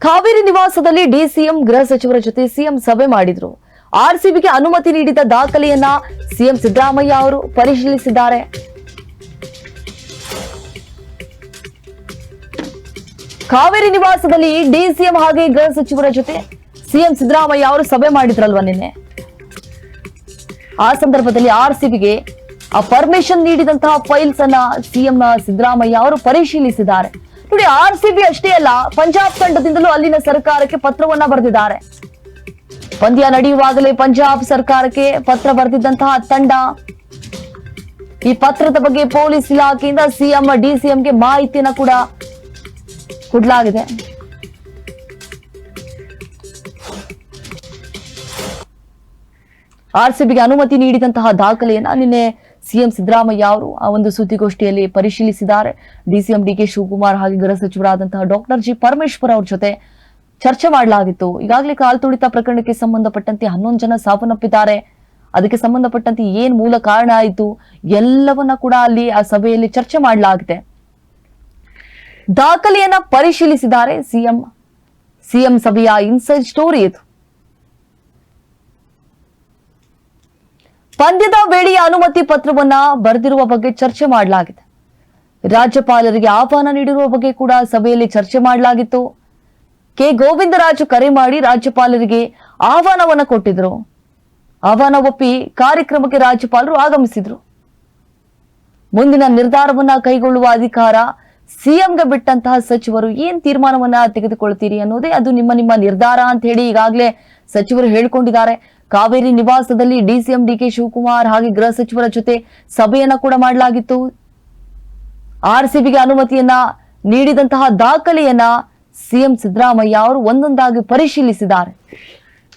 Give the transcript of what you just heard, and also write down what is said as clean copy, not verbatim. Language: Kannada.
ಕಾವೇರಿ ನಿವಾಸದಲ್ಲಿ ಡಿಸಿಎಂ ಗೃಹ ಸಚಿವರ ಜೊತೆ ಸಿಎಂ ಸಭೆ ಮಾಡಿದ್ರು. ಆರ್ಸಿಬಿಗೆ ಅನುಮತಿ ನೀಡಿದ ದಾಖಲೆಯನ್ನ ಸಿಎಂ ಸಿದ್ದರಾಮಯ್ಯ ಅವರು ಪರಿಶೀಲಿಸಿದ್ದಾರೆ. ಕಾವೇರಿ ನಿವಾಸದಲ್ಲಿ ಡಿಸಿಎಂ ಹಾಗೆ ಗೃಹ ಸಚಿವರ ಜೊತೆ ಸಿಎಂ ಸಿದ್ದರಾಮಯ್ಯ ಅವರು ಸಭೆ ಮಾಡಿದ್ರಲ್ವಾ ನಿನ್ನೆ. ಆ ಸಂದರ್ಭದಲ್ಲಿ ಆರ್ಸಿಬಿಗೆ ಪರ್ಮಿಷನ್ ನೀಡಿದಂತಹ ಫೈಲ್ಸ್ ಅನ್ನ ಸಿಎಂ ಸಿದ್ದರಾಮಯ್ಯ ಅವರು ಪರಿಶೀಲಿಸಿದ್ದಾರೆ. ನೋಡಿ, ಆರ್ಸಿಬಿ ಅಷ್ಟೇ ಅಲ್ಲ, ಪಂಜಾಬ್ ತಂಡದಿಂದಲೂ ಅಲ್ಲಿನ ಸರ್ಕಾರಕ್ಕೆ ಪತ್ರವನ್ನ ಬರೆದಿದ್ದಾರೆ. ಪಂದ್ಯ ನಡೆಯುವಾಗಲೇ ಪಂಜಾಬ್ ಸರ್ಕಾರಕ್ಕೆ ಪತ್ರ ಬರೆದಿದ್ದಂತಹ ತಂಡ ಈ ಪತ್ರದ ಬಗ್ಗೆ ಪೊಲೀಸ್ ಇಲಾಖೆಯಿಂದ ಸಿಎಂ ಡಿಸಿಎಂಗೆ ಮಾಹಿತಿಯನ್ನು ಕೂಡ ಕೊಡಲಾಗಿದೆ. ಆರ್ಸಿಬಿಗೆ ಅನುಮತಿ ನೀಡಿದಂತಹ ದಾಖಲೆಯನ್ನ ನಿನ್ನೆ ಸಿಎಂ ಸಿದ್ದರಾಮಯ್ಯ ಅವರು ಆ ಒಂದು ಸುದ್ದಿಗೋಷ್ಠಿಯಲ್ಲಿ ಪರಿಶೀಲಿಸಿದ್ದಾರೆ. ಡಿಸಿಎಂ ಡಿಕೆ ಶಿವಕುಮಾರ್ ಹಾಗೆ ಗೃಹ ಸಚಿವರಾದಂತಹ ಡಾಕ್ಟರ್ ಜಿ ಪರಮೇಶ್ವರ್ ಅವ್ರ ಜೊತೆ ಚರ್ಚೆ ಮಾಡಲಾಗಿತ್ತು. ಈಗಾಗಲೇ ಕಾಲ್ತುಳಿತ ಪ್ರಕರಣಕ್ಕೆ ಸಂಬಂಧಪಟ್ಟಂತೆ 11 ಜನ ಸಾವನ್ನಪ್ಪಿದ್ದಾರೆ. ಅದಕ್ಕೆ ಸಂಬಂಧಪಟ್ಟಂತೆ ಏನ್ ಮೂಲ ಕಾರಣ ಆಯಿತು ಎಲ್ಲವನ್ನ ಕೂಡ ಅಲ್ಲಿ ಆ ಸಭೆಯಲ್ಲಿ ಚರ್ಚೆ ಮಾಡಲಾಗಿದೆ. ದಾಖಲೆಯನ್ನ ಪರಿಶೀಲಿಸಿದ್ದಾರೆ ಸಿಎಂ ಸಭೆಯ ಇನ್ಸೈಡ್ ಸ್ಟೋರಿ ಇದು. ಪಂದ್ಯದ ವೇಳೆಯ ಅನುಮತಿ ಪತ್ರವನ್ನ ಬರೆದಿರುವ ಬಗ್ಗೆ ಚರ್ಚೆ ಮಾಡಲಾಗಿದೆ. ರಾಜ್ಯಪಾಲರಿಗೆ ಆಹ್ವಾನ ನೀಡಿರುವ ಬಗ್ಗೆ ಕೂಡ ಸಭೆಯಲ್ಲಿ ಚರ್ಚೆ ಮಾಡಲಾಗಿತ್ತು. ಕೆ ಗೋವಿಂದರಾಜು ಕರೆ ಮಾಡಿ ರಾಜ್ಯಪಾಲರಿಗೆ ಆಹ್ವಾನವನ್ನ ಕೊಟ್ಟಿದ್ರು. ಆಹ್ವಾನ ಒಪ್ಪಿ ಕಾರ್ಯಕ್ರಮಕ್ಕೆ ರಾಜ್ಯಪಾಲರು ಆಗಮಿಸಿದ್ರು. ಮುಂದಿನ ನಿರ್ಧಾರವನ್ನ ಕೈಗೊಳ್ಳುವ ಅಧಿಕಾರ ಸಿಎಂಗೆ ಬಿಟ್ಟಂತಹ ಸಚಿವರು ಏನ್ ತೀರ್ಮಾನವನ್ನ ತೆಗೆದುಕೊಳ್ತೀರಿ ಅನ್ನೋದೇ ಅದು ನಿಮ್ಮ ನಿರ್ಧಾರ ಅಂತ ಹೇಳಿ ಈಗಾಗಲೇ ಸಚಿವರು ಹೇಳ್ಕೊಂಡಿದ್ದಾರೆ. ಕಾವೇರಿ ನಿವಾಸದಲ್ಲಿ ಡಿಸಿಎಂ ಡಿಕೆ ಶಿವಕುಮಾರ್ ಹಾಗೆ ಗೃಹ ಸಚಿವರ ಜೊತೆ ಸಭೆಯನ್ನ ಕೂಡ ಮಾಡಲಾಗಿತ್ತು. ಆರ್ಸಿಬಿಗೆ ಅನುಮತಿಯನ್ನ ನೀಡಿದಂತಹ ದಾಖಲೆಯನ್ನ ಸಿಎಂ ಸಿದ್ದರಾಮಯ್ಯ ಅವರು ಒಂದೊಂದಾಗಿ ಪರಿಶೀಲಿಸಿದ್ದಾರೆ.